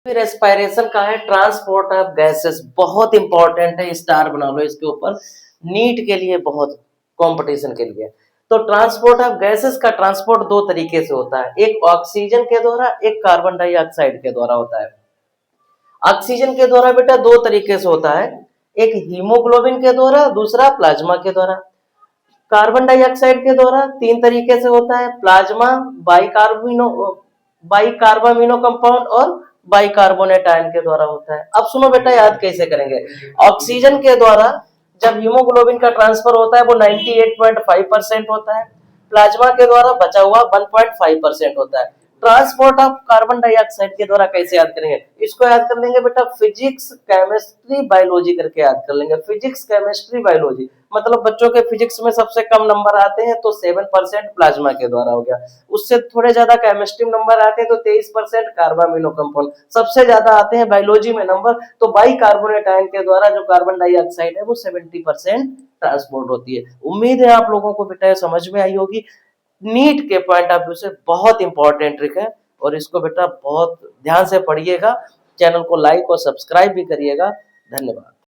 Respiration का है transport of gases, बहुत इंपॉर्टेंट है, स्टार बना लो इसके ऊपर, नीट के लिए बहुत, कंपटीशन के लिए। तो ट्रांसपोर्ट ऑफ गैसेस का ट्रांसपोर्ट दो तरीके से होता है, एक ऑक्सीजन के द्वारा, एक कार्बन डाइऑक्साइड के द्वारा होता है। ऑक्सीजन के द्वारा बेटा दो तरीके से होता है, एक हीमोग्लोबिन के द्वारा, दूसरा प्लाज्मा के द्वारा। कार्बन डाइऑक्साइड के द्वारा तीन तरीके से होता है, प्लाज्मा, बाइकार्बिनो बाइकार्बामिनो कंपाउंड और बाइकार्बोनेट आयन के द्वारा होता है। अब सुनो बेटा याद कैसे करेंगे। ऑक्सीजन के द्वारा जब हीमोग्लोबिन का ट्रांसफर होता है वो 98.5% होता है, प्लाज्मा के द्वारा बचा हुआ 1.5% होता है। ट्रांसपोर्ट ऑफ कार्बन डाइऑक्साइड के द्वारा कैसे याद करेंगे, इसको याद कर लेंगे बेटा फिजिक्स केमिस्ट्री बायोलॉजी करके याद कर लेंगे। फिजिक्स केमिस्ट्री बायोलॉजी मतलब बच्चों के फिजिक्स में सबसे कम नंबर आते हैं तो 7% प्लाज्मा के द्वारा हो गया, उससे थोड़े ज्यादा केमिस्ट्री में नंबर आते हैं तो 23% कार्बामिनो कंपाउंड, सबसे ज्यादा आते हैं बायोलॉजी में नंबर तो बाइकार्बोनेट आयन के द्वारा जो कार्बन डाइऑक्साइड है वो 70% ट्रांसपोर्ट होती है। उम्मीद है आप लोगों को बेटा ये समझ में आई होगी, नीट के पॉइंट ऑफ व्यू से बहुत इंपॉर्टेंट ट्रिक है और इसको बेटा बहुत ध्यान से पढ़िएगा। चैनल को लाइक और सब्सक्राइब भी करिएगा। धन्यवाद।